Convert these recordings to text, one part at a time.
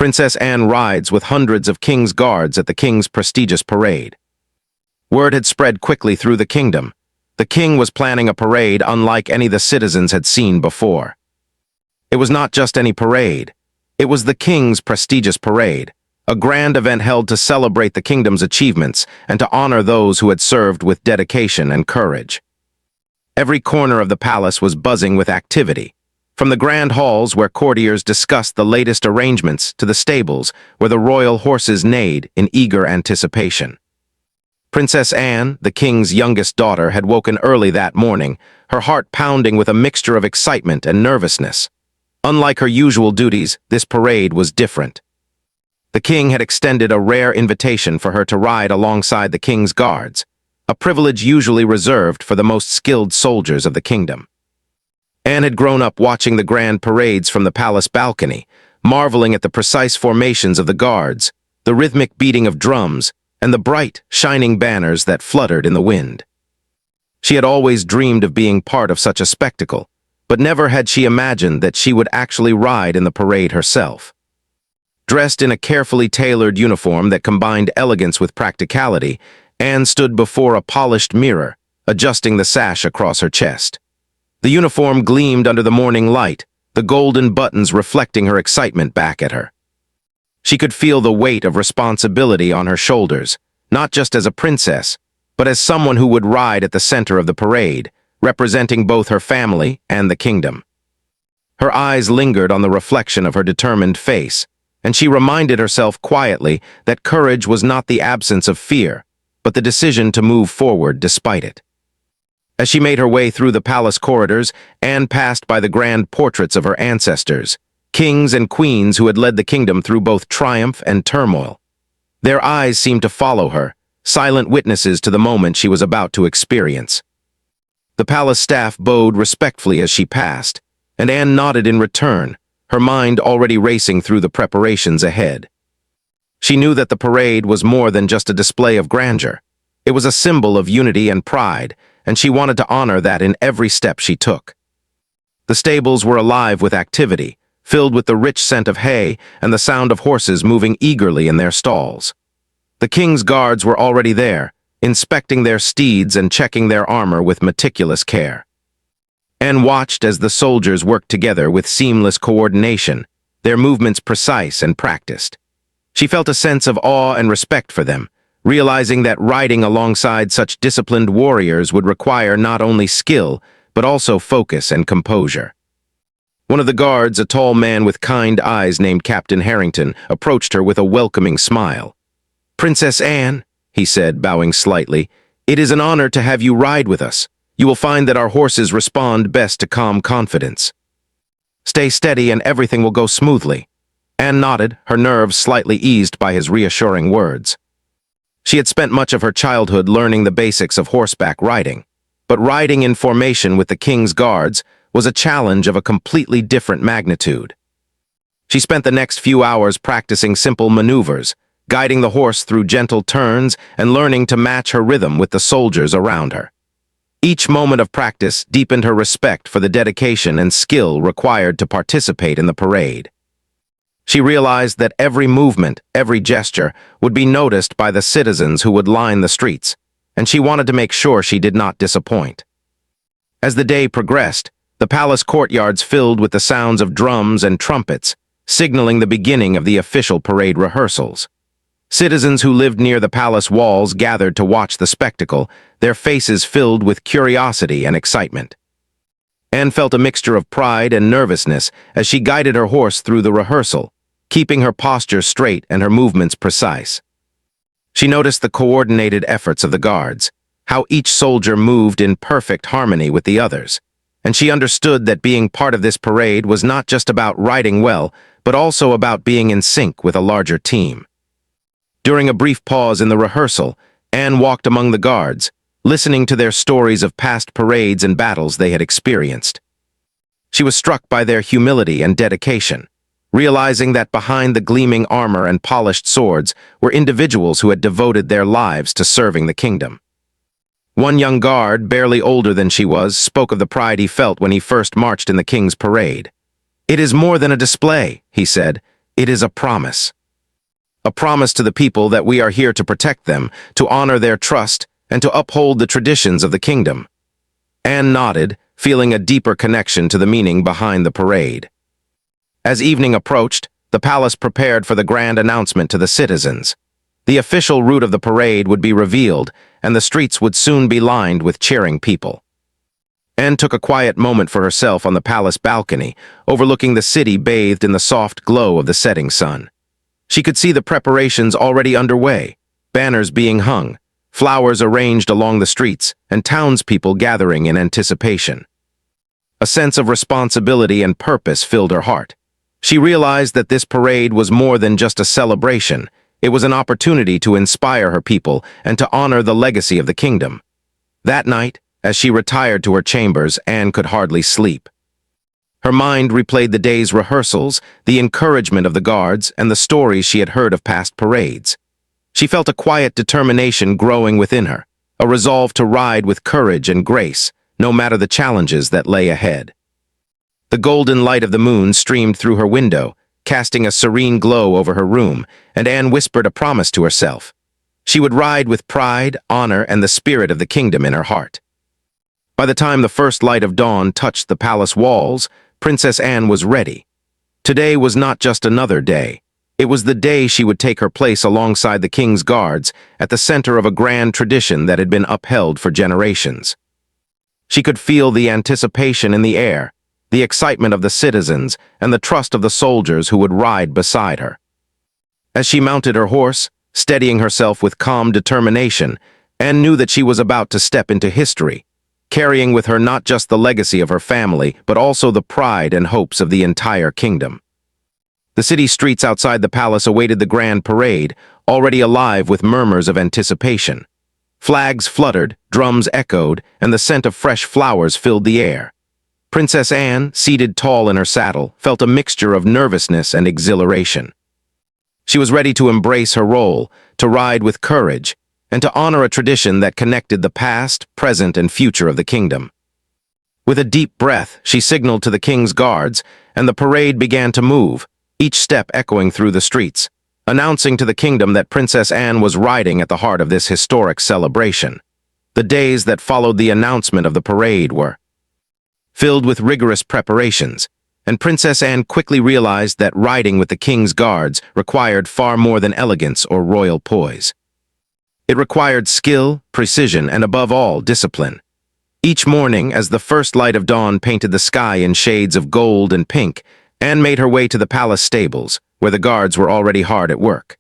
Princess Anne rides with hundreds of king's guards at the king's prestigious parade. Word had spread quickly through the kingdom. The king was planning a parade unlike any the citizens had seen before. It was not just any parade. It was the king's prestigious parade, a grand event held to celebrate the kingdom's achievements and to honor those who had served with dedication and courage. Every corner of the palace was buzzing with activity, from the grand halls where courtiers discussed the latest arrangements to the stables where the royal horses neighed in eager anticipation. Princess Anne, the king's youngest daughter, had woken early that morning, her heart pounding with a mixture of excitement and nervousness. Unlike her usual duties, this parade was different. The king had extended a rare invitation for her to ride alongside the king's guards, a privilege usually reserved for the most skilled soldiers of the kingdom. Anne had grown up watching the grand parades from the palace balcony, marveling at the precise formations of the guards, the rhythmic beating of drums, and the bright, shining banners that fluttered in the wind. She had always dreamed of being part of such a spectacle, but never had she imagined that she would actually ride in the parade herself. Dressed in a carefully tailored uniform that combined elegance with practicality, Anne stood before a polished mirror, adjusting the sash across her chest. The uniform gleamed under the morning light, the golden buttons reflecting her excitement back at her. She could feel the weight of responsibility on her shoulders, not just as a princess, but as someone who would ride at the center of the parade, representing both her family and the kingdom. Her eyes lingered on the reflection of her determined face, and she reminded herself quietly that courage was not the absence of fear, but the decision to move forward despite it. As she made her way through the palace corridors, Anne passed by the grand portraits of her ancestors, kings and queens who had led the kingdom through both triumph and turmoil. Their eyes seemed to follow her, silent witnesses to the moment she was about to experience. The palace staff bowed respectfully as she passed, and Anne nodded in return, her mind already racing through the preparations ahead. She knew that the parade was more than just a display of grandeur. It was a symbol of unity and pride, and she wanted to honor that in every step she took. The stables were alive with activity, filled with the rich scent of hay and the sound of horses moving eagerly in their stalls. The king's guards were already there, inspecting their steeds and checking their armor with meticulous care. Anne watched as the soldiers worked together with seamless coordination, their movements precise and practiced. She felt a sense of awe and respect for them, realizing that riding alongside such disciplined warriors would require not only skill, but also focus and composure. One of the guards, a tall man with kind eyes named Captain Harrington, approached her with a welcoming smile. "Princess Anne," he said, bowing slightly, "it is an honor to have you ride with us. You will find that our horses respond best to calm confidence. Stay steady and everything will go smoothly." Anne nodded, her nerves slightly eased by his reassuring words. She had spent much of her childhood learning the basics of horseback riding, but riding in formation with the king's guards was a challenge of a completely different magnitude. She spent the next few hours practicing simple maneuvers, guiding the horse through gentle turns and learning to match her rhythm with the soldiers around her. Each moment of practice deepened her respect for the dedication and skill required to participate in the parade. She realized that every movement, every gesture, would be noticed by the citizens who would line the streets, and she wanted to make sure she did not disappoint. As the day progressed, the palace courtyards filled with the sounds of drums and trumpets, signaling the beginning of the official parade rehearsals. Citizens who lived near the palace walls gathered to watch the spectacle, their faces filled with curiosity and excitement. Anne felt a mixture of pride and nervousness as she guided her horse through the rehearsal, keeping her posture straight and her movements precise. She noticed the coordinated efforts of the guards, how each soldier moved in perfect harmony with the others, and she understood that being part of this parade was not just about riding well, but also about being in sync with a larger team. During a brief pause in the rehearsal, Anne walked among the guards, listening to their stories of past parades and battles they had experienced. She was struck by their humility and dedication, realizing that behind the gleaming armor and polished swords were individuals who had devoted their lives to serving the kingdom. One young guard, barely older than she was, spoke of the pride he felt when he first marched in the king's parade. "It is more than a display," he said. It is a promise. A promise to the people that we are here to protect them, to honor their trust, and to uphold the traditions of the kingdom. Anne nodded, feeling a deeper connection to the meaning behind the parade. As evening approached, the palace prepared for the grand announcement to the citizens. The official route of the parade would be revealed, and the streets would soon be lined with cheering people. Anne took a quiet moment for herself on the palace balcony, overlooking the city bathed in the soft glow of the setting sun. She could see the preparations already underway, banners being hung, flowers arranged along the streets, and townspeople gathering in anticipation. A sense of responsibility and purpose filled her heart. She realized that this parade was more than just a celebration. It was an opportunity to inspire her people and to honor the legacy of the kingdom. That night, as she retired to her chambers, Anne could hardly sleep. Her mind replayed the day's rehearsals, the encouragement of the guards, and the stories she had heard of past parades. She felt a quiet determination growing within her, a resolve to ride with courage and grace, no matter the challenges that lay ahead. The golden light of the moon streamed through her window, casting a serene glow over her room, and Anne whispered a promise to herself. She would ride with pride, honor, and the spirit of the kingdom in her heart. By the time the first light of dawn touched the palace walls, Princess Anne was ready. Today was not just another day. It was the day she would take her place alongside the king's guards at the center of a grand tradition that had been upheld for generations. She could feel the anticipation in the air, the excitement of the citizens, and the trust of the soldiers who would ride beside her. As she mounted her horse, steadying herself with calm determination, Anne knew that she was about to step into history, carrying with her not just the legacy of her family, but also the pride and hopes of the entire kingdom. The city streets outside the palace awaited the grand parade, already alive with murmurs of anticipation. Flags fluttered, drums echoed, and the scent of fresh flowers filled the air. Princess Anne, seated tall in her saddle, felt a mixture of nervousness and exhilaration. She was ready to embrace her role, to ride with courage, and to honor a tradition that connected the past, present, and future of the kingdom. With a deep breath, she signaled to the king's guards, and the parade began to move, each step echoing through the streets, announcing to the kingdom that Princess Anne was riding at the heart of this historic celebration. The days that followed the announcement of the parade were filled with rigorous preparations, and Princess Anne quickly realized that riding with the king's guards required far more than elegance or royal poise. It required skill, precision, and above all, discipline. Each morning, as the first light of dawn painted the sky in shades of gold and pink, Anne made her way to the palace stables, where the guards were already hard at work.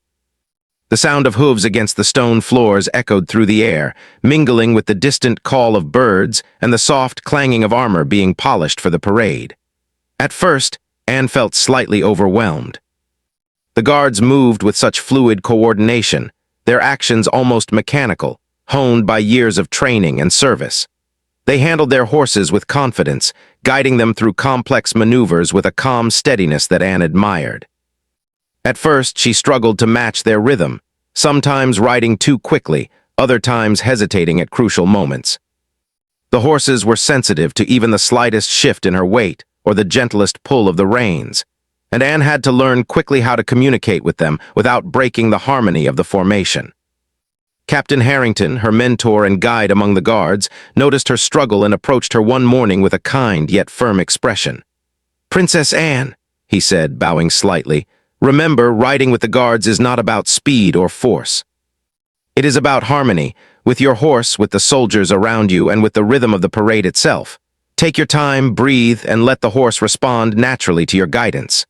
The sound of hooves against the stone floors echoed through the air, mingling with the distant call of birds and the soft clanging of armor being polished for the parade. At first, Anne felt slightly overwhelmed. The guards moved with such fluid coordination, their actions almost mechanical, honed by years of training and service. They handled their horses with confidence, guiding them through complex maneuvers with a calm steadiness that Anne admired. At first, she struggled to match their rhythm, sometimes riding too quickly, other times hesitating at crucial moments. The horses were sensitive to even the slightest shift in her weight or the gentlest pull of the reins, and Anne had to learn quickly how to communicate with them without breaking the harmony of the formation. Captain Harrington, her mentor and guide among the guards, noticed her struggle and approached her one morning with a kind yet firm expression. "Princess Anne," he said, bowing slightly, "remember, riding with the guards is not about speed or force. It is about harmony, with your horse, with the soldiers around you, and with the rhythm of the parade itself. Take your time, breathe, and let the horse respond naturally to your guidance."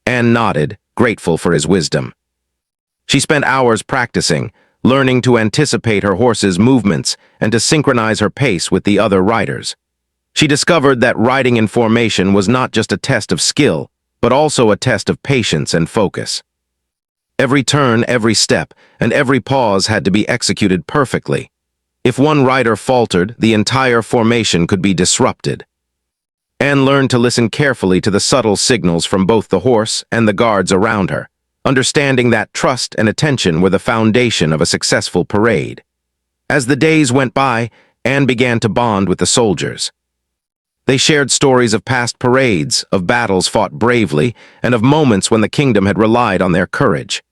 Anne nodded, grateful for his wisdom. She spent hours practicing, learning to anticipate her horse's movements and to synchronize her pace with the other riders. She discovered that riding in formation was not just a test of skill, but also a test of patience and focus. Every turn, every step, and every pause had to be executed perfectly. If one rider faltered, the entire formation could be disrupted. Anne learned to listen carefully to the subtle signals from both the horse and the guards around her, understanding that trust and attention were the foundation of a successful parade. As the days went by, Anne began to bond with the soldiers. They shared stories of past parades, of battles fought bravely, and of moments when the kingdom had relied on their courage.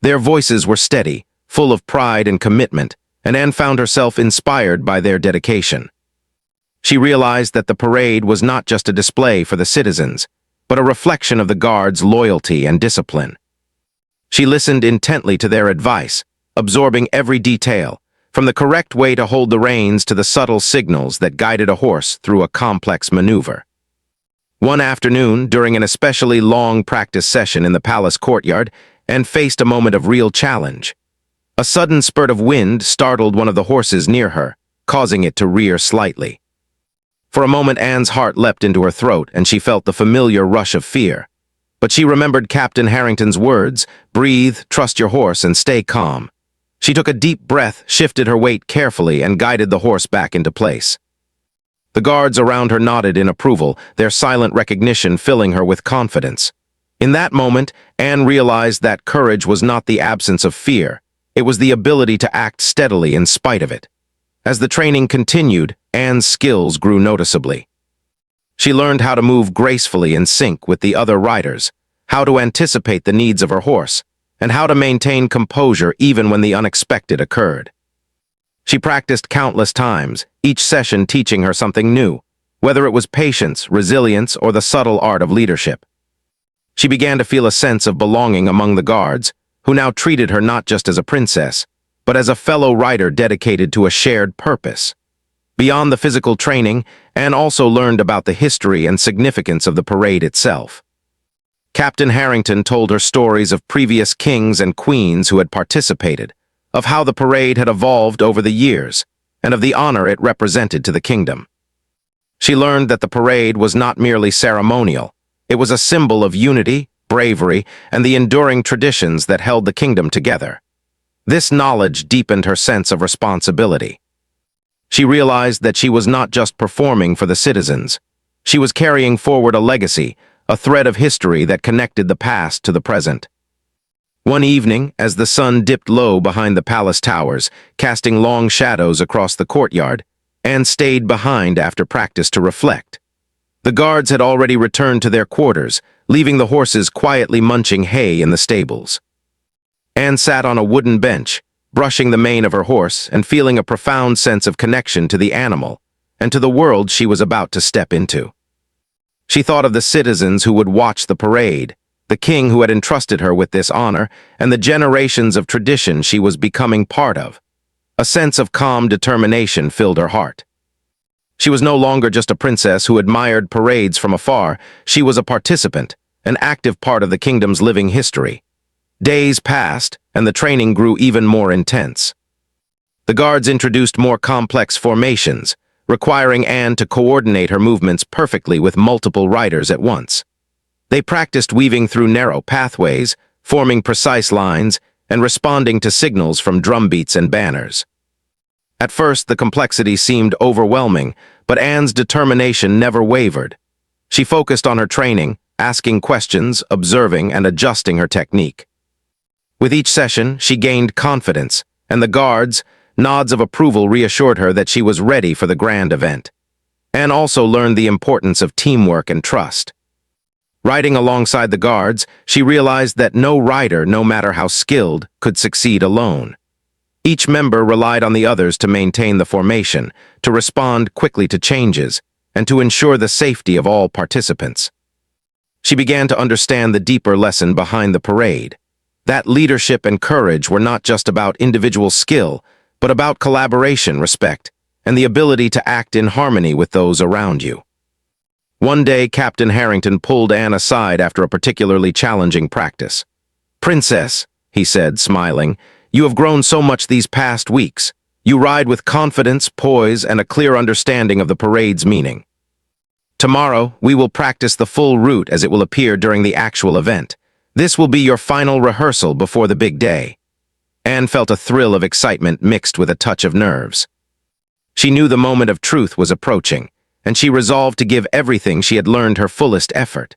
Their voices were steady, full of pride and commitment, and Anne found herself inspired by their dedication. She realized that the parade was not just a display for the citizens, but a reflection of the Guards' loyalty and discipline. She listened intently to their advice, absorbing every detail, from the correct way to hold the reins to the subtle signals that guided a horse through a complex maneuver. One afternoon, during an especially long practice session in the palace courtyard, Anne faced a moment of real challenge. A sudden spurt of wind startled one of the horses near her, causing it to rear slightly. For a moment, Anne's heart leapt into her throat, and she felt the familiar rush of fear. But she remembered Captain Harrington's words, "Breathe, trust your horse, and stay calm." She took a deep breath, shifted her weight carefully, and guided the horse back into place. The guards around her nodded in approval, their silent recognition filling her with confidence. In that moment, Anne realized that courage was not the absence of fear. It was the ability to act steadily in spite of it. As the training continued, Anne's skills grew noticeably. She learned how to move gracefully in sync with the other riders, how to anticipate the needs of her horse, and how to maintain composure even when the unexpected occurred. She practiced countless times, each session teaching her something new, whether it was patience, resilience, or the subtle art of leadership. She began to feel a sense of belonging among the guards, who now treated her not just as a princess, but as a fellow rider dedicated to a shared purpose. Beyond the physical training, Anne also learned about the history and significance of the parade itself. Captain Harrington told her stories of previous kings and queens who had participated, of how the parade had evolved over the years, and of the honor it represented to the kingdom. She learned that the parade was not merely ceremonial. It was a symbol of unity, bravery, and the enduring traditions that held the kingdom together. This knowledge deepened her sense of responsibility. She realized that she was not just performing for the citizens. She was carrying forward a legacy, a thread of history that connected the past to the present. One evening, as the sun dipped low behind the palace towers, casting long shadows across the courtyard, Anne stayed behind after practice to reflect. The guards had already returned to their quarters, leaving the horses quietly munching hay in the stables. Anne sat on a wooden bench, brushing the mane of her horse and feeling a profound sense of connection to the animal and to the world she was about to step into. She thought of the citizens who would watch the parade, the king who had entrusted her with this honor, and the generations of tradition she was becoming part of. A sense of calm determination filled her heart. She was no longer just a princess who admired parades from afar. She was a participant, an active part of the kingdom's living history. Days passed, and the training grew even more intense. The guards introduced more complex formations, requiring Anne to coordinate her movements perfectly with multiple riders at once. They practiced weaving through narrow pathways, forming precise lines, and responding to signals from drumbeats and banners. At first, the complexity seemed overwhelming, but Anne's determination never wavered. She focused on her training, asking questions, observing, and adjusting her technique. With each session, she gained confidence, and the guards' nods of approval reassured her that she was ready for the grand event. Anne also learned the importance of teamwork and trust. Riding alongside the guards, she realized that no rider, no matter how skilled, could succeed alone. Each member relied on the others to maintain the formation, to respond quickly to changes, and to ensure the safety of all participants. She began to understand the deeper lesson behind the parade. That leadership and courage were not just about individual skill, but about collaboration, respect, and the ability to act in harmony with those around you. One day, Captain Harrington pulled Anne aside after a particularly challenging practice. "Princess," he said, smiling, "you have grown so much these past weeks. You ride with confidence, poise, and a clear understanding of the parade's meaning. Tomorrow, we will practice the full route as it will appear during the actual event. This will be your final rehearsal before the big day." Anne felt a thrill of excitement mixed with a touch of nerves. She knew the moment of truth was approaching, and she resolved to give everything she had learned her fullest effort.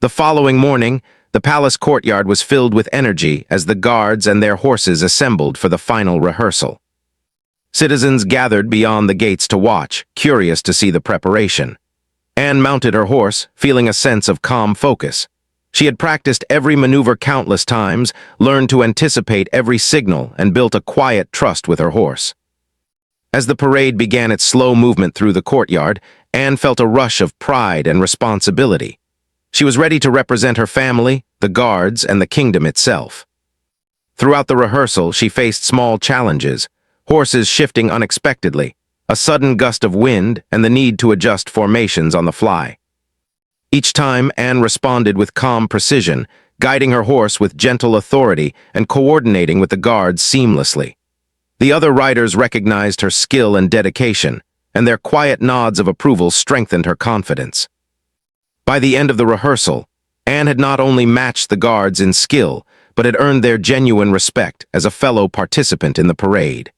The following morning, the palace courtyard was filled with energy as the guards and their horses assembled for the final rehearsal. Citizens gathered beyond the gates to watch, curious to see the preparation. Anne mounted her horse, feeling a sense of calm focus. She had practiced every maneuver countless times, learned to anticipate every signal, and built a quiet trust with her horse. As the parade began its slow movement through the courtyard, Anne felt a rush of pride and responsibility. She was ready to represent her family, the guards, and the kingdom itself. Throughout the rehearsal, she faced small challenges, horses shifting unexpectedly, a sudden gust of wind, and the need to adjust formations on the fly. Each time, Anne responded with calm precision, guiding her horse with gentle authority and coordinating with the guards seamlessly. The other riders recognized her skill and dedication, and their quiet nods of approval strengthened her confidence. By the end of the rehearsal, Anne had not only matched the guards in skill, but had earned their genuine respect as a fellow participant in the parade.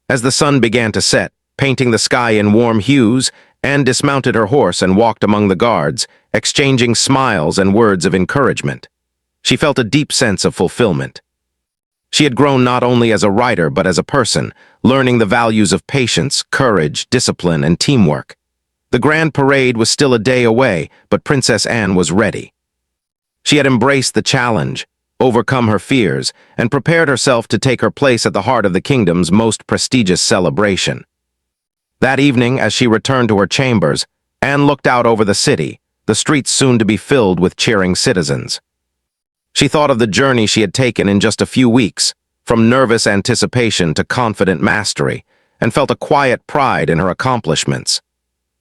As the sun began to set, painting the sky in warm hues, Anne dismounted her horse and walked among the guards, exchanging smiles and words of encouragement. She felt a deep sense of fulfillment. She had grown not only as a rider but as a person, learning the values of patience, courage, discipline, and teamwork. The grand parade was still a day away, but Princess Anne was ready. She had embraced the challenge, overcome her fears, and prepared herself to take her place at the heart of the kingdom's most prestigious celebration. That evening, as she returned to her chambers, Anne looked out over the city, the streets soon to be filled with cheering citizens. She thought of the journey she had taken in just a few weeks, from nervous anticipation to confident mastery, and felt a quiet pride in her accomplishments.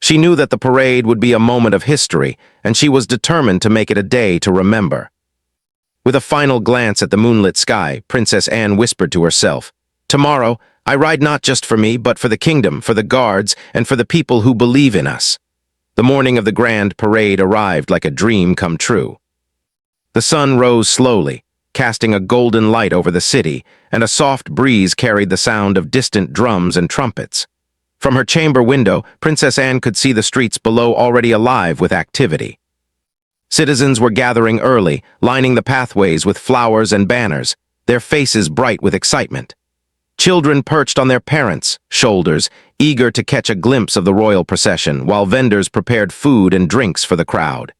She knew that the parade would be a moment of history, and she was determined to make it a day to remember. With a final glance at the moonlit sky, Princess Anne whispered to herself, "Tomorrow, I ride not just for me, but for the kingdom, for the guards, and for the people who believe in us." The morning of the grand parade arrived like a dream come true. The sun rose slowly, casting a golden light over the city, and a soft breeze carried the sound of distant drums and trumpets. From her chamber window, Princess Anne could see the streets below already alive with activity. Citizens were gathering early, lining the pathways with flowers and banners, their faces bright with excitement. Children perched on their parents' shoulders, eager to catch a glimpse of the royal procession, while vendors prepared food and drinks for the crowd.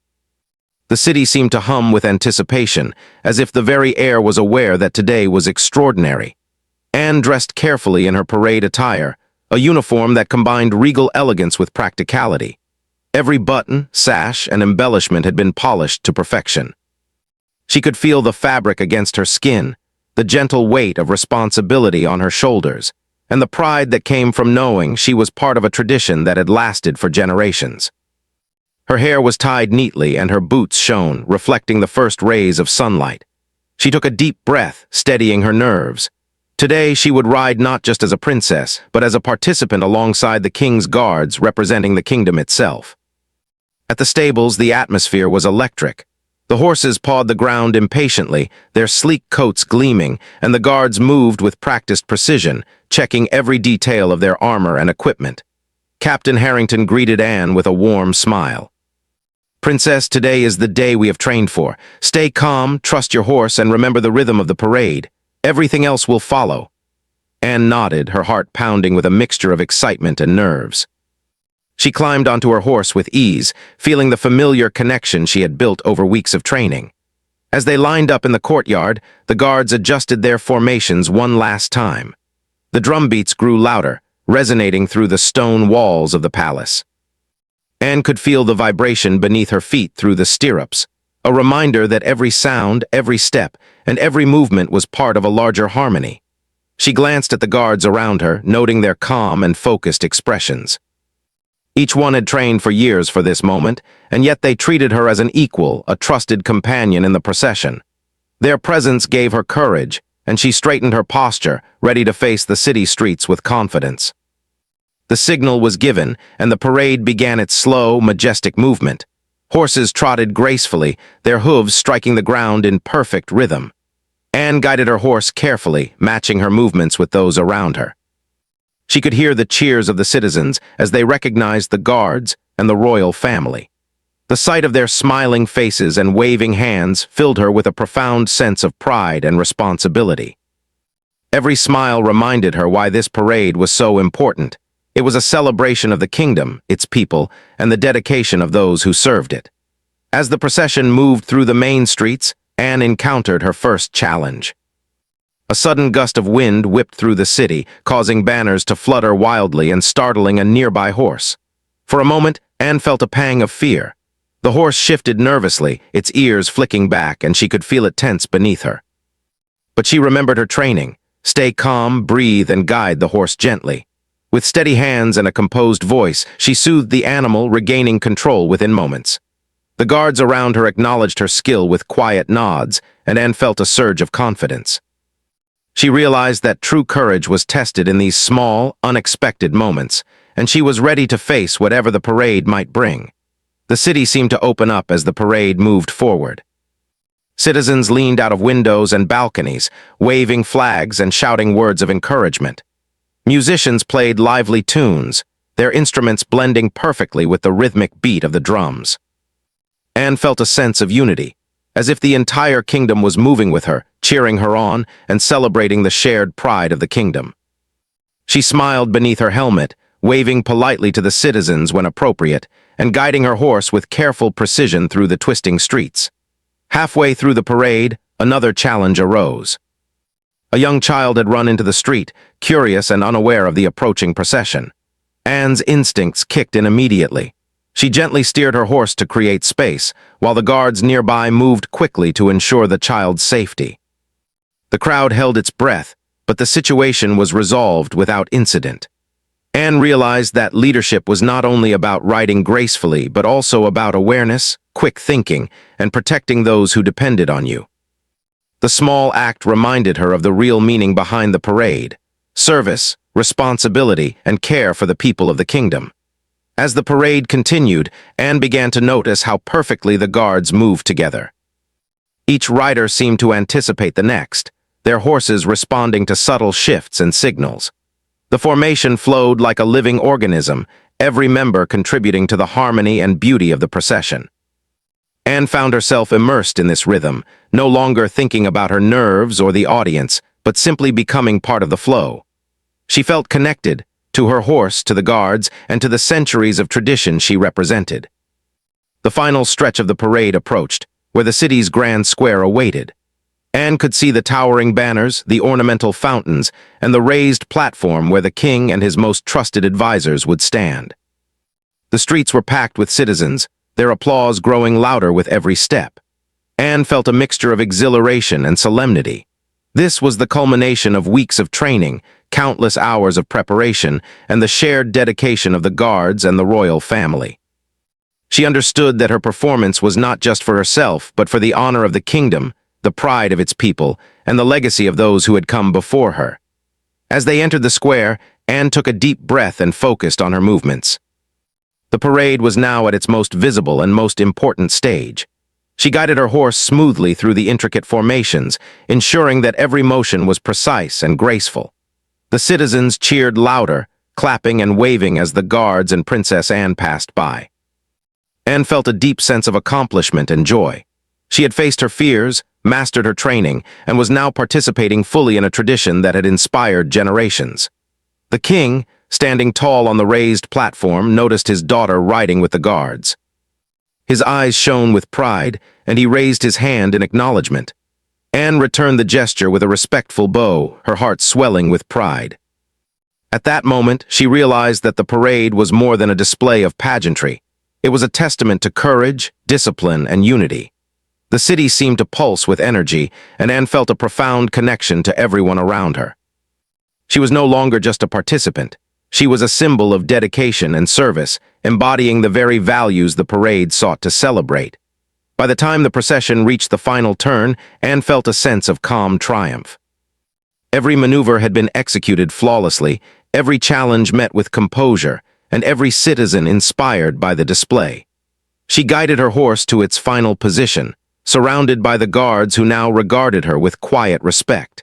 The city seemed to hum with anticipation, as if the very air was aware that today was extraordinary. Anne dressed carefully in her parade attire, a uniform that combined regal elegance with practicality. Every button, sash, and embellishment had been polished to perfection. She could feel the fabric against her skin, the gentle weight of responsibility on her shoulders, and the pride that came from knowing she was part of a tradition that had lasted for generations. Her hair was tied neatly and her boots shone, reflecting the first rays of sunlight. She took a deep breath, steadying her nerves. Today she would ride not just as a princess, but as a participant alongside the king's guards representing the kingdom itself. At the stables, the atmosphere was electric. The horses pawed the ground impatiently, their sleek coats gleaming, and the guards moved with practiced precision, checking every detail of their armor and equipment. Captain Harrington greeted Anne with a warm smile. "Princess, today is the day we have trained for. Stay calm, trust your horse, and remember the rhythm of the parade. Everything else will follow." Anne nodded, her heart pounding with a mixture of excitement and nerves. She climbed onto her horse with ease, feeling the familiar connection she had built over weeks of training. As they lined up in the courtyard, the guards adjusted their formations one last time. The drumbeats grew louder, resonating through the stone walls of the palace. Anne could feel the vibration beneath her feet through the stirrups, a reminder that every sound, every step, and every movement was part of a larger harmony. She glanced at the guards around her, noting their calm and focused expressions. Each one had trained for years for this moment, and yet they treated her as an equal, a trusted companion in the procession. Their presence gave her courage, and she straightened her posture, ready to face the city streets with confidence. The signal was given, and the parade began its slow, majestic movement. Horses trotted gracefully, their hooves striking the ground in perfect rhythm. Anne guided her horse carefully, matching her movements with those around her. She could hear the cheers of the citizens as they recognized the guards and the royal family. The sight of their smiling faces and waving hands filled her with a profound sense of pride and responsibility. Every smile reminded her why this parade was so important. It was a celebration of the kingdom, its people, and the dedication of those who served it. As the procession moved through the main streets, Anne encountered her first challenge. A sudden gust of wind whipped through the city, causing banners to flutter wildly and startling a nearby horse. For a moment, Anne felt a pang of fear. The horse shifted nervously, its ears flicking back, and she could feel it tense beneath her. But she remembered her training. Stay calm, breathe, and guide the horse gently. With steady hands and a composed voice, she soothed the animal, regaining control within moments. The guards around her acknowledged her skill with quiet nods, and Anne felt a surge of confidence. She realized that true courage was tested in these small, unexpected moments, and she was ready to face whatever the parade might bring. The city seemed to open up as the parade moved forward. Citizens leaned out of windows and balconies, waving flags and shouting words of encouragement. Musicians played lively tunes, their instruments blending perfectly with the rhythmic beat of the drums. Anne felt a sense of unity, as if the entire kingdom was moving with her, cheering her on and celebrating the shared pride of the kingdom. She smiled beneath her helmet, waving politely to the citizens when appropriate, and guiding her horse with careful precision through the twisting streets. Halfway through the parade, another challenge arose. A young child had run into the street, curious and unaware of the approaching procession. Anne's instincts kicked in immediately. She gently steered her horse to create space, while the guards nearby moved quickly to ensure the child's safety. The crowd held its breath, but the situation was resolved without incident. Anne realized that leadership was not only about riding gracefully, but also about awareness, quick thinking, and protecting those who depended on you. The small act reminded her of the real meaning behind the parade: service, responsibility, and care for the people of the kingdom. As the parade continued, Anne began to notice how perfectly the guards moved together. Each rider seemed to anticipate the next, their horses responding to subtle shifts and signals. The formation flowed like a living organism, every member contributing to the harmony and beauty of the procession. Anne found herself immersed in this rhythm, no longer thinking about her nerves or the audience, but simply becoming part of the flow. She felt connected, to her horse, to the guards, and to the centuries of tradition she represented. The final stretch of the parade approached, where the city's grand square awaited. Anne could see the towering banners, the ornamental fountains, and the raised platform where the king and his most trusted advisors would stand. The streets were packed with citizens, their applause growing louder with every step. Anne felt a mixture of exhilaration and solemnity. This was the culmination of weeks of training, countless hours of preparation, and the shared dedication of the guards and the royal family. She understood that her performance was not just for herself, but for the honor of the kingdom, the pride of its people, and the legacy of those who had come before her. As they entered the square, Anne took a deep breath and focused on her movements. The parade was now at its most visible and most important stage. She guided her horse smoothly through the intricate formations, ensuring that every motion was precise and graceful. The citizens cheered louder, clapping and waving as the guards and Princess Anne passed by. Anne felt a deep sense of accomplishment and joy. She had faced her fears, mastered her training, and was now participating fully in a tradition that had inspired generations. The king, standing tall on the raised platform, noticed his daughter riding with the guards. His eyes shone with pride, and he raised his hand in acknowledgement. Anne returned the gesture with a respectful bow, her heart swelling with pride. At that moment, she realized that the parade was more than a display of pageantry. It was a testament to courage, discipline, and unity. The city seemed to pulse with energy, and Anne felt a profound connection to everyone around her. She was no longer just a participant. She was a symbol of dedication and service, embodying the very values the parade sought to celebrate. By the time the procession reached the final turn, Anne felt a sense of calm triumph. Every maneuver had been executed flawlessly, every challenge met with composure, and every citizen inspired by the display. She guided her horse to its final position, surrounded by the guards who now regarded her with quiet respect.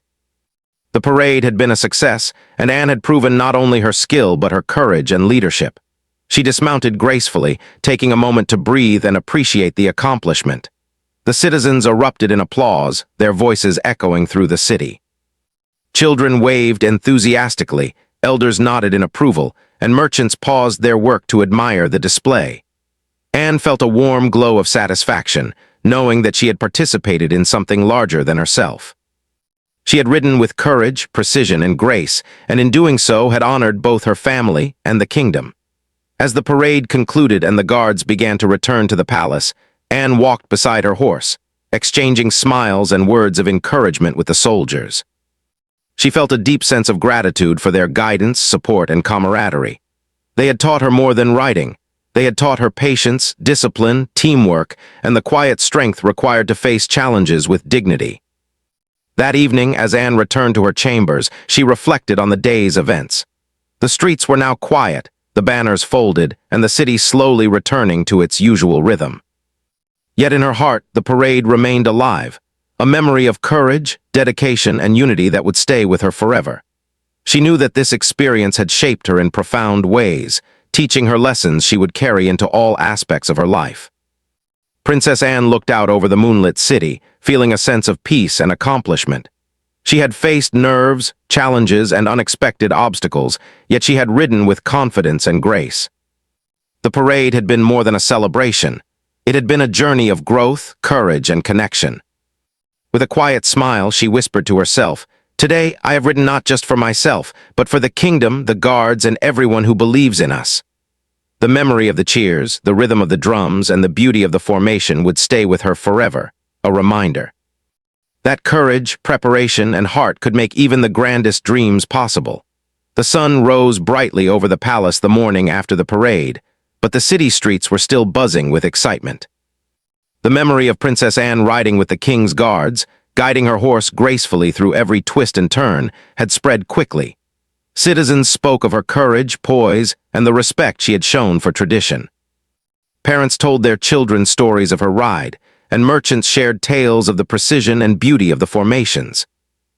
The parade had been a success, and Anne had proven not only her skill but her courage and leadership. She dismounted gracefully, taking a moment to breathe and appreciate the accomplishment. The citizens erupted in applause, their voices echoing through the city. Children waved enthusiastically, elders nodded in approval, and merchants paused their work to admire the display. Anne felt a warm glow of satisfaction, knowing that she had participated in something larger than herself. She had ridden with courage, precision, and grace, and in doing so had honored both her family and the kingdom. As the parade concluded and the guards began to return to the palace, Anne walked beside her horse, exchanging smiles and words of encouragement with the soldiers. She felt a deep sense of gratitude for their guidance, support, and camaraderie. They had taught her more than riding. They had taught her patience, discipline, teamwork, and the quiet strength required to face challenges with dignity. That evening, as Anne returned to her chambers, she reflected on the day's events. The streets were now quiet, the banners folded, and the city slowly returning to its usual rhythm. Yet in her heart, the parade remained alive, a memory of courage, dedication, and unity that would stay with her forever. She knew that this experience had shaped her in profound ways, teaching her lessons she would carry into all aspects of her life. Princess Anne looked out over the moonlit city, feeling a sense of peace and accomplishment. She had faced nerves, challenges, and unexpected obstacles, yet she had ridden with confidence and grace. The parade had been more than a celebration. It had been a journey of growth, courage, and connection. With a quiet smile, she whispered to herself, "Today, I have ridden not just for myself, but for the kingdom, the guards, and everyone who believes in us." The memory of the cheers, the rhythm of the drums, and the beauty of the formation would stay with her forever, a reminder. That courage, preparation, and heart could make even the grandest dreams possible. The sun rose brightly over the palace the morning after the parade, but the city streets were still buzzing with excitement. The memory of Princess Anne riding with the king's guards, guiding her horse gracefully through every twist and turn, had spread quickly. Citizens spoke of her courage, poise, and the respect she had shown for tradition. Parents told their children stories of her ride, and merchants shared tales of the precision and beauty of the formations.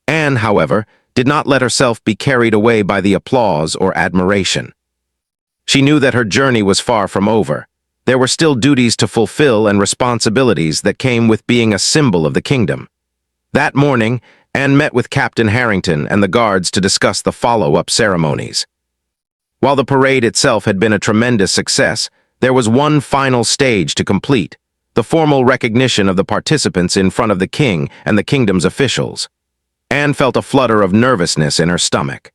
Anne, however, did not let herself be carried away by the applause or admiration. She knew that her journey was far from over. There were still duties to fulfill and responsibilities that came with being a symbol of the kingdom. That morning, Anne met with Captain Harrington and the guards to discuss the follow-up ceremonies. While the parade itself had been a tremendous success, there was one final stage to complete, the formal recognition of the participants in front of the king and the kingdom's officials. Anne felt a flutter of nervousness in her stomach.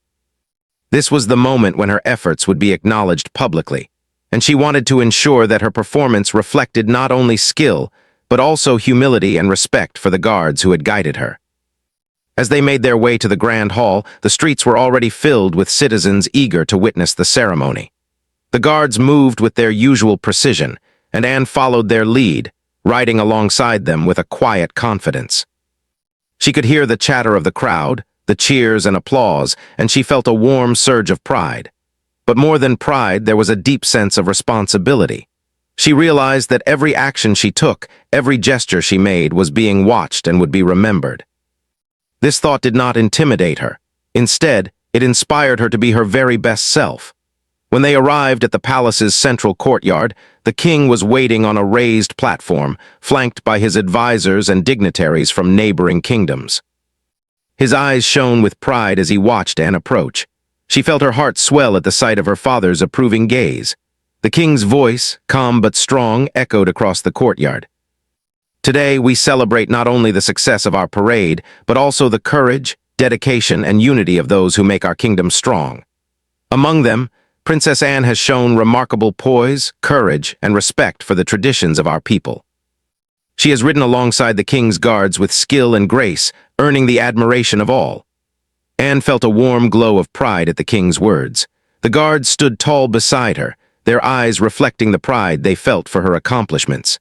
This was the moment when her efforts would be acknowledged publicly, and she wanted to ensure that her performance reflected not only skill, but also humility and respect for the guards who had guided her. As they made their way to the Grand Hall, the streets were already filled with citizens eager to witness the ceremony. The guards moved with their usual precision, and Anne followed their lead, riding alongside them with a quiet confidence. She could hear the chatter of the crowd, the cheers and applause, and she felt a warm surge of pride. But more than pride, there was a deep sense of responsibility. She realized that every action she took, every gesture she made was being watched and would be remembered. This thought did not intimidate her. Instead, it inspired her to be her very best self. When they arrived at the palace's central courtyard, the king was waiting on a raised platform, flanked by his advisors and dignitaries from neighboring kingdoms. His eyes shone with pride as he watched Anne approach. She felt her heart swell at the sight of her father's approving gaze. The king's voice, calm but strong, echoed across the courtyard. "Today, we celebrate not only the success of our parade, but also the courage, dedication, and unity of those who make our kingdom strong. Among them, Princess Anne has shown remarkable poise, courage, and respect for the traditions of our people. She has ridden alongside the king's guards with skill and grace, earning the admiration of all." Anne felt a warm glow of pride at the king's words. The guards stood tall beside her, their eyes reflecting the pride they felt for her accomplishments.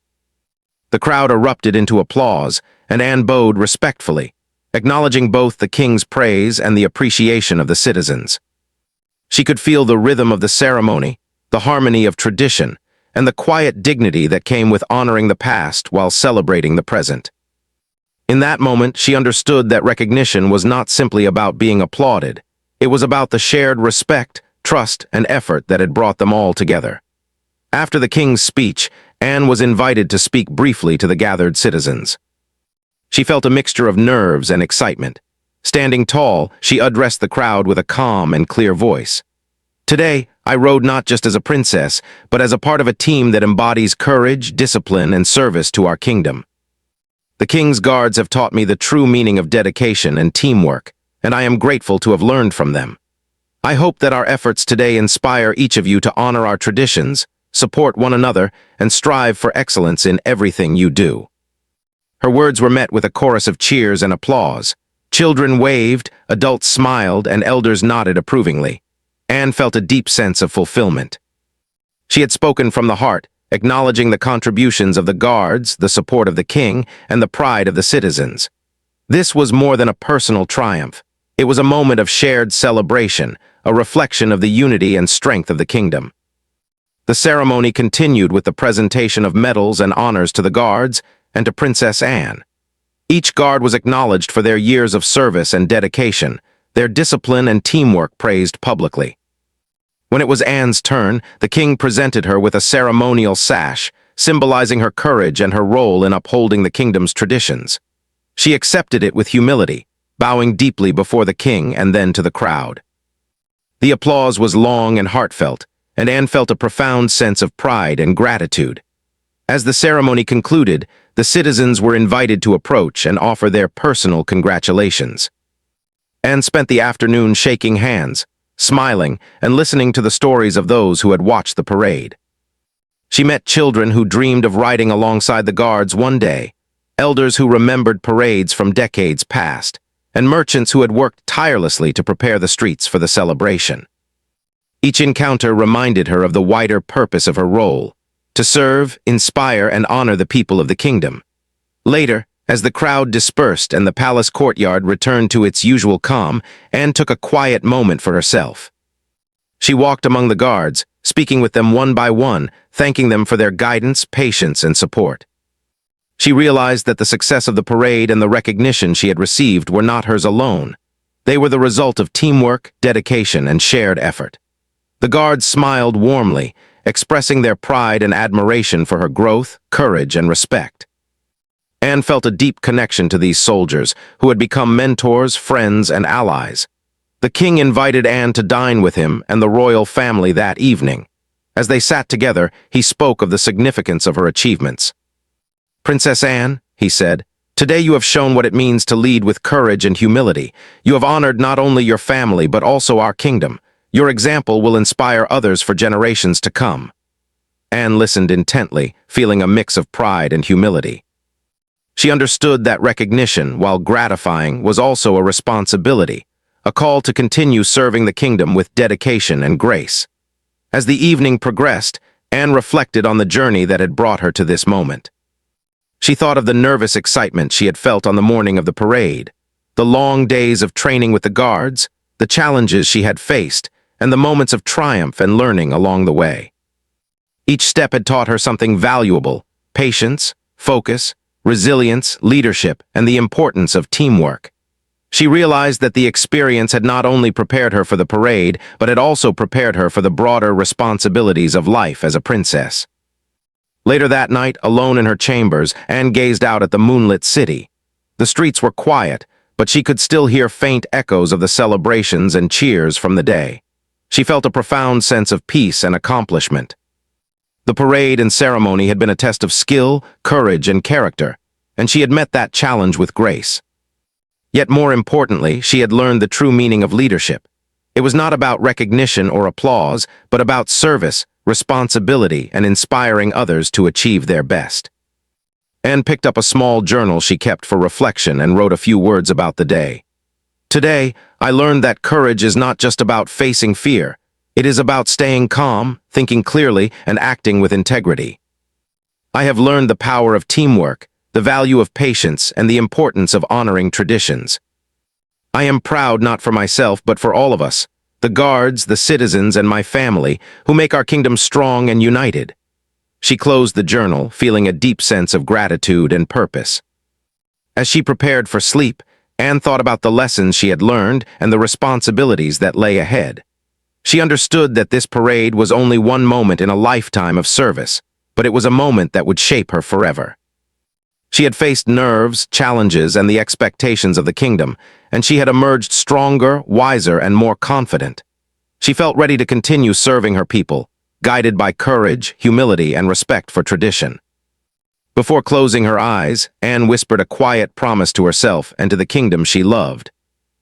The crowd erupted into applause, and Anne bowed respectfully, acknowledging both the king's praise and the appreciation of the citizens. She could feel the rhythm of the ceremony, the harmony of tradition, and the quiet dignity that came with honoring the past while celebrating the present. In that moment, she understood that recognition was not simply about being applauded. It was about the shared respect, trust, and effort that had brought them all together. After the king's speech, Anne was invited to speak briefly to the gathered citizens. She felt a mixture of nerves and excitement. Standing tall, she addressed the crowd with a calm and clear voice. "Today, I rode not just as a princess, but as a part of a team that embodies courage, discipline, and service to our kingdom. The King's Guards have taught me the true meaning of dedication and teamwork, and I am grateful to have learned from them. I hope that our efforts today inspire each of you to honor our traditions, support one another, and strive for excellence in everything you do." Her words were met with a chorus of cheers and applause. Children waved, adults smiled, and elders nodded approvingly. Anne felt a deep sense of fulfillment. She had spoken from the heart, acknowledging the contributions of the guards, the support of the king, and the pride of the citizens. This was more than a personal triumph. It was a moment of shared celebration, a reflection of the unity and strength of the kingdom. The ceremony continued with the presentation of medals and honors to the guards and to Princess Anne. Each guard was acknowledged for their years of service and dedication, their discipline and teamwork praised publicly. When it was Anne's turn, the king presented her with a ceremonial sash, symbolizing her courage and her role in upholding the kingdom's traditions. She accepted it with humility, bowing deeply before the king and then to the crowd. The applause was long and heartfelt, and Anne felt a profound sense of pride and gratitude. As the ceremony concluded, the citizens were invited to approach and offer their personal congratulations. Anne spent the afternoon shaking hands, smiling, and listening to the stories of those who had watched the parade. She met children who dreamed of riding alongside the guards one day, elders who remembered parades from decades past, and merchants who had worked tirelessly to prepare the streets for the celebration. Each encounter reminded her of the wider purpose of her role, to serve, inspire, and honor the people of the kingdom. Later, as the crowd dispersed and the palace courtyard returned to its usual calm, Anne took a quiet moment for herself. She walked among the guards, speaking with them one by one, thanking them for their guidance, patience, and support. She realized that the success of the parade and the recognition she had received were not hers alone. They were the result of teamwork, dedication, and shared effort. The guards smiled warmly, expressing their pride and admiration for her growth, courage, and respect. Anne felt a deep connection to these soldiers, who had become mentors, friends, and allies. The king invited Anne to dine with him and the royal family that evening. As they sat together, he spoke of the significance of her achievements. "Princess Anne," he said, "today you have shown what it means to lead with courage and humility. You have honored not only your family but also our kingdom. Your example will inspire others for generations to come." Anne listened intently, feeling a mix of pride and humility. She understood that recognition, while gratifying, was also a responsibility, a call to continue serving the kingdom with dedication and grace. As the evening progressed, Anne reflected on the journey that had brought her to this moment. She thought of the nervous excitement she had felt on the morning of the parade, the long days of training with the guards, the challenges she had faced, and the moments of triumph and learning along the way. Each step had taught her something valuable: patience, focus, resilience, leadership, and the importance of teamwork. She realized that the experience had not only prepared her for the parade, but had also prepared her for the broader responsibilities of life as a princess. Later that night, alone in her chambers, Anne gazed out at the moonlit city. The streets were quiet, but she could still hear faint echoes of the celebrations and cheers from the day. She felt a profound sense of peace and accomplishment. The parade and ceremony had been a test of skill, courage, and character, and she had met that challenge with grace. Yet more importantly, she had learned the true meaning of leadership. It was not about recognition or applause, but about service, responsibility, and inspiring others to achieve their best. Anne picked up a small journal she kept for reflection and wrote a few words about the day. "Today, I learned that courage is not just about facing fear. It is about staying calm, thinking clearly, and acting with integrity. I have learned the power of teamwork, the value of patience, and the importance of honoring traditions. I am proud not for myself but for all of us, the guards, the citizens, and my family, who make our kingdom strong and united." She closed the journal, feeling a deep sense of gratitude and purpose. As she prepared for sleep, Anne thought about the lessons she had learned and the responsibilities that lay ahead. She understood that this parade was only one moment in a lifetime of service, but it was a moment that would shape her forever. She had faced nerves, challenges, and the expectations of the kingdom, and she had emerged stronger, wiser, and more confident. She felt ready to continue serving her people, guided by courage, humility, and respect for tradition. Before closing her eyes, Anne whispered a quiet promise to herself and to the kingdom she loved.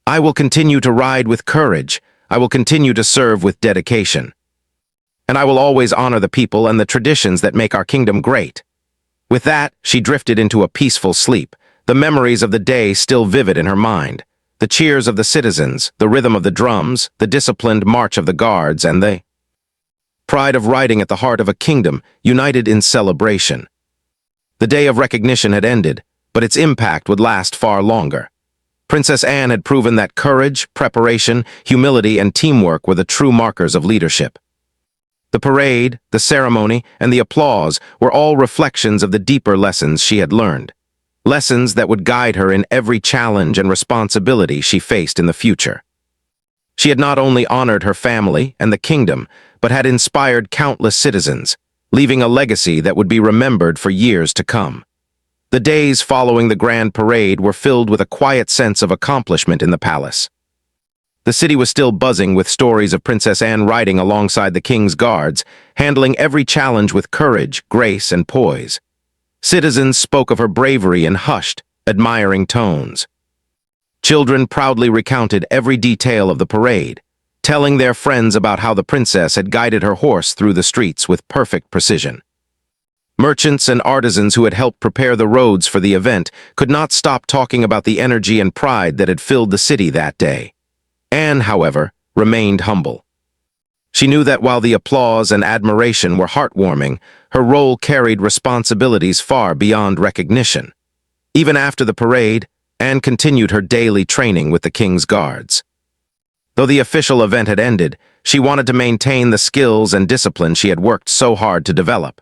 "I will continue to ride with courage. I will continue to serve with dedication. And I will always honor the people and the traditions that make our kingdom great." With that, she drifted into a peaceful sleep, the memories of the day still vivid in her mind. The cheers of the citizens, the rhythm of the drums, the disciplined march of the guards, and the pride of riding at the heart of a kingdom united in celebration. The day of recognition had ended, but its impact would last far longer. Princess Anne had proven that courage, preparation, humility, and teamwork were the true markers of leadership. The parade, the ceremony, and the applause were all reflections of the deeper lessons she had learned. Lessons that would guide her in every challenge and responsibility she faced in the future. She had not only honored her family and the kingdom, but had inspired countless citizens, leaving a legacy that would be remembered for years to come. The days following the grand parade were filled with a quiet sense of accomplishment in the palace. The city was still buzzing with stories of Princess Anne riding alongside the king's guards, handling every challenge with courage, grace, and poise. Citizens spoke of her bravery in hushed, admiring tones. Children proudly recounted every detail of the parade, telling their friends about how the princess had guided her horse through the streets with perfect precision. Merchants and artisans who had helped prepare the roads for the event could not stop talking about the energy and pride that had filled the city that day. Anne, however, remained humble. She knew that while the applause and admiration were heartwarming, her role carried responsibilities far beyond recognition. Even after the parade, Anne continued her daily training with the king's guards. Though the official event had ended, she wanted to maintain the skills and discipline she had worked so hard to develop.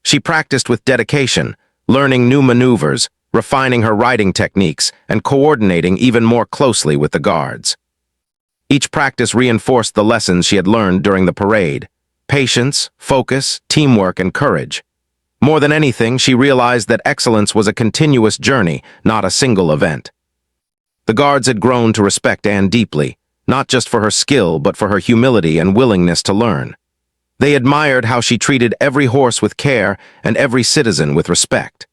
She practiced with dedication, learning new maneuvers, refining her riding techniques, and coordinating even more closely with the guards. Each practice reinforced the lessons she had learned during the parade: patience, focus, teamwork, and courage. More than anything, she realized that excellence was a continuous journey, not a single event. The guards had grown to respect Anne deeply, not just for her skill, but for her humility and willingness to learn. They admired how she treated every horse with care and every citizen with respect.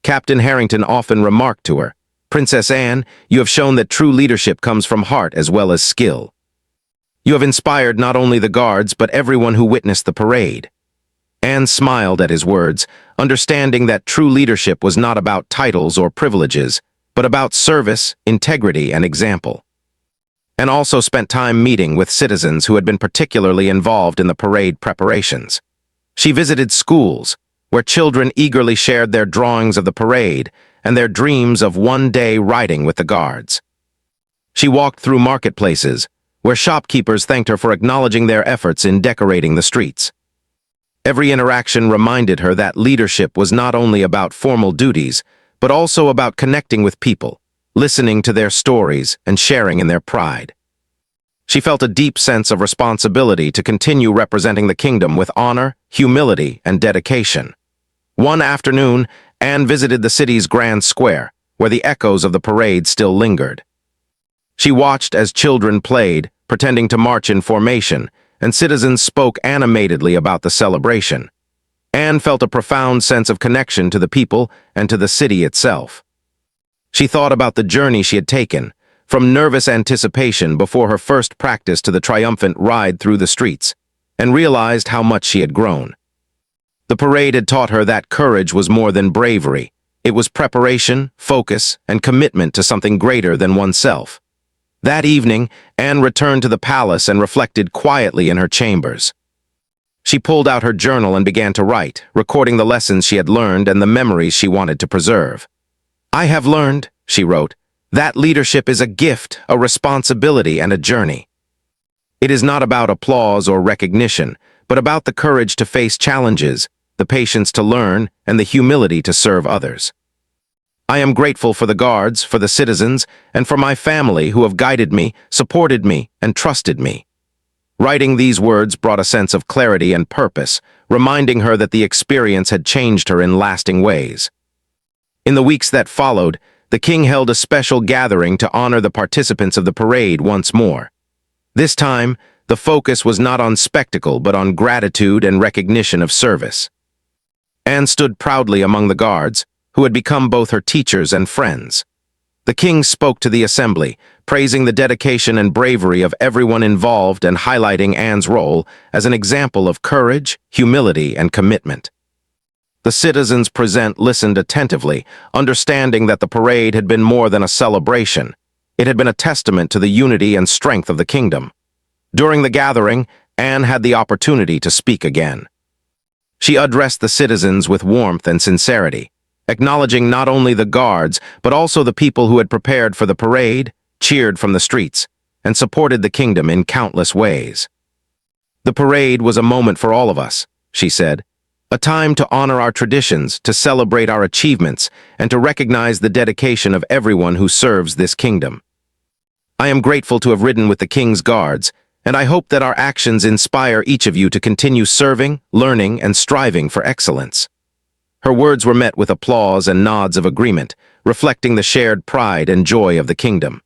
Captain Harrington often remarked to her, "Princess Anne, you have shown that true leadership comes from heart as well as skill. You have inspired not only the guards, but everyone who witnessed the parade." Anne smiled at his words, understanding that true leadership was not about titles or privileges, but about service, integrity, and example. Anne also spent time meeting with citizens who had been particularly involved in the parade preparations. She visited schools, where children eagerly shared their drawings of the parade and their dreams of one day riding with the guards. She walked through marketplaces, where shopkeepers thanked her for acknowledging their efforts in decorating the streets. Every interaction reminded her that leadership was not only about formal duties, but also about connecting with people, listening to their stories, and sharing in their pride. She felt a deep sense of responsibility to continue representing the kingdom with honor, humility, and dedication. One afternoon, Anne visited the city's grand square, where the echoes of the parade still lingered. She watched as children played, pretending to march in formation, and citizens spoke animatedly about the celebration. Anne felt a profound sense of connection to the people and to the city itself. She thought about the journey she had taken, from nervous anticipation before her first practice to the triumphant ride through the streets, and realized how much she had grown. The parade had taught her that courage was more than bravery. It was preparation, focus, and commitment to something greater than oneself. That evening, Anne returned to the palace and reflected quietly in her chambers. She pulled out her journal and began to write, recording the lessons she had learned and the memories she wanted to preserve. "I have learned," she wrote, "that leadership is a gift, a responsibility, and a journey. It is not about applause or recognition, but about the courage to face challenges, the patience to learn, and the humility to serve others. I am grateful for the guards, for the citizens, and for my family who have guided me, supported me, and trusted me." Writing these words brought a sense of clarity and purpose, reminding her that the experience had changed her in lasting ways. In the weeks that followed, the king held a special gathering to honor the participants of the parade once more. This time, The focus was not on spectacle, but on gratitude and recognition of service. Anne stood proudly among the guards, who had become both her teachers and friends. The king spoke to the assembly, praising the dedication and bravery of everyone involved and highlighting Anne's role as an example of courage, humility, and commitment. The citizens present listened attentively, understanding that the parade had been more than a celebration. It had been a testament to the unity and strength of the kingdom. During the gathering, Anne had the opportunity to speak again. She addressed the citizens with warmth and sincerity, acknowledging not only the guards, but also the people who had prepared for the parade, cheered from the streets, and supported the kingdom in countless ways. "The parade was a moment for all of us," she said, "a time to honor our traditions, to celebrate our achievements, and to recognize the dedication of everyone who serves this kingdom. I am grateful to have ridden with the King's Guards, and I hope that our actions inspire each of you to continue serving, learning, and striving for excellence." Her words were met with applause and nods of agreement, reflecting the shared pride and joy of the kingdom.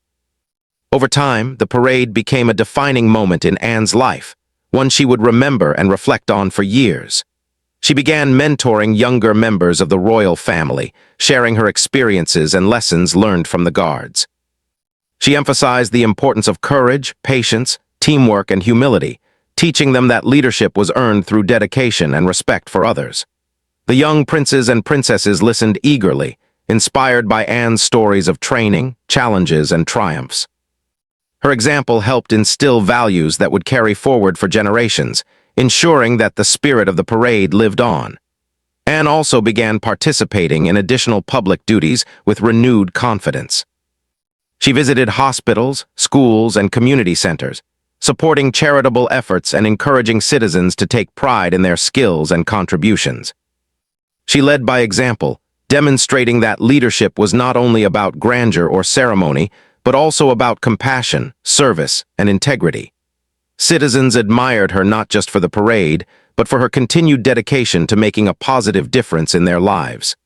Over time, the parade became a defining moment in Anne's life, one she would remember and reflect on for years. She began mentoring younger members of the royal family, sharing her experiences and lessons learned from the guards. She emphasized the importance of courage, patience, teamwork, and humility, teaching them that leadership was earned through dedication and respect for others. The young princes and princesses listened eagerly, inspired by Anne's stories of training, challenges, and triumphs. Her example helped instill values that would carry forward for generations, ensuring that the spirit of the parade lived on. Anne also began participating in additional public duties with renewed confidence. She visited hospitals, schools, and community centers, supporting charitable efforts and encouraging citizens to take pride in their skills and contributions. She led by example, demonstrating that leadership was not only about grandeur or ceremony, but also about compassion, service, and integrity. Citizens admired her not just for the parade, but for her continued dedication to making a positive difference in their lives.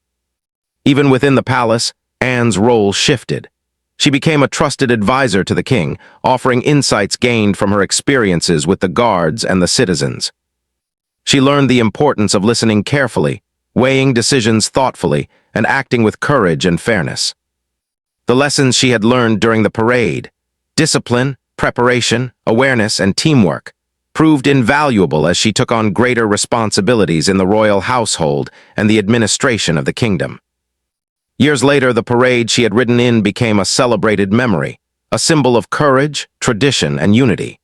Even within the palace, Anne's role shifted. She became a trusted advisor to the king, offering insights gained from her experiences with the guards and the citizens. She learned the importance of listening carefully, weighing decisions thoughtfully, and acting with courage and fairness. The lessons she had learned during the parade, discipline, preparation, awareness, and teamwork, proved invaluable as she took on greater responsibilities in the royal household and the administration of the kingdom. Years later, the parade she had ridden in became a celebrated memory, a symbol of courage, tradition, and unity.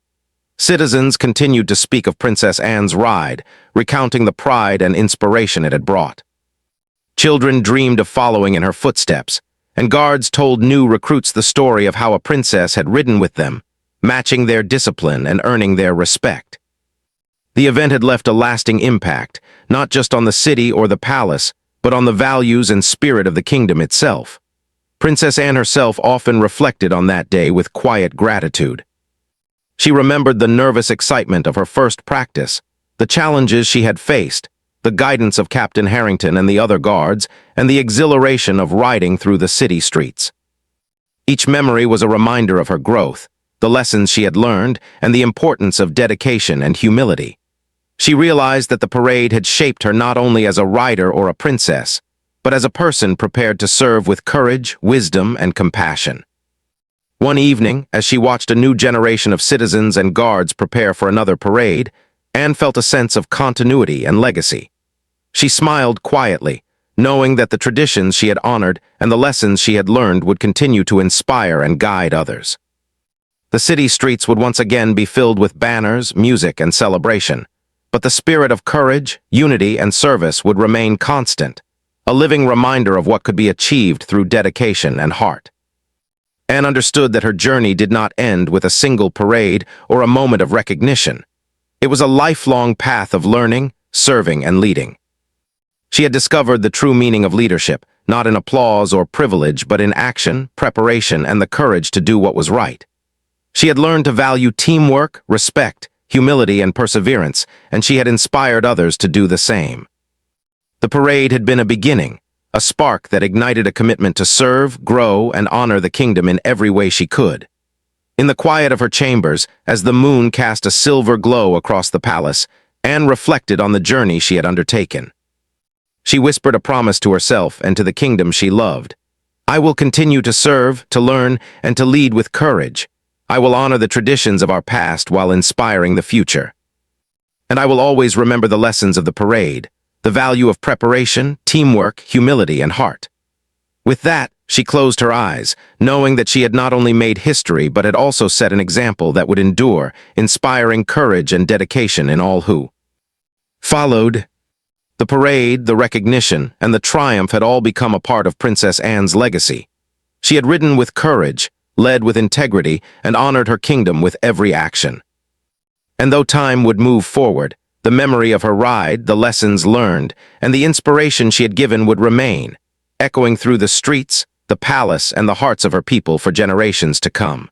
Citizens continued to speak of Princess Anne's ride, recounting the pride and inspiration it had brought. Children dreamed of following in her footsteps, and guards told new recruits the story of how a princess had ridden with them, matching their discipline and earning their respect. The event had left a lasting impact, not just on the city or the palace, but on the values and spirit of the kingdom itself. Princess Anne herself often reflected on that day with quiet gratitude. She remembered the nervous excitement of her first practice, the challenges she had faced, the guidance of Captain Harrington and the other guards, and the exhilaration of riding through the city streets. Each memory was a reminder of her growth, the lessons she had learned, and the importance of dedication and humility. She realized that the parade had shaped her not only as a rider or a princess, but as a person prepared to serve with courage, wisdom, and compassion. One evening, as she watched a new generation of citizens and guards prepare for another parade, Anne felt a sense of continuity and legacy. She smiled quietly, knowing that the traditions she had honored and the lessons she had learned would continue to inspire and guide others. The city streets would once again be filled with banners, music, and celebration, but the spirit of courage, unity, and service would remain constant, a living reminder of what could be achieved through dedication and heart. Anne understood that her journey did not end with a single parade or a moment of recognition. It was a lifelong path of learning, serving, and leading. She had discovered the true meaning of leadership, not in applause or privilege, but in action, preparation, and the courage to do what was right. She had learned to value teamwork, respect, humility, and perseverance, and she had inspired others to do the same. The parade had been a beginning, a spark that ignited a commitment to serve, grow, and honor the kingdom in every way she could. In the quiet of her chambers, as the moon cast a silver glow across the palace, Anne reflected on the journey she had undertaken. She whispered a promise to herself and to the kingdom she loved. I will continue to serve, to learn, and to lead with courage. I will honor the traditions of our past while inspiring the future. And I will always remember the lessons of the parade, the value of preparation, teamwork, humility, and heart. With that, she closed her eyes, knowing that she had not only made history but had also set an example that would endure, inspiring courage and dedication in all who followed. The parade, the recognition, and the triumph had all become a part of Princess Anne's legacy. She had ridden with courage, led with integrity, and honored her kingdom with every action. And though time would move forward, the memory of her ride, the lessons learned, and the inspiration she had given would remain, echoing through the streets, the palace, and the hearts of her people for generations to come.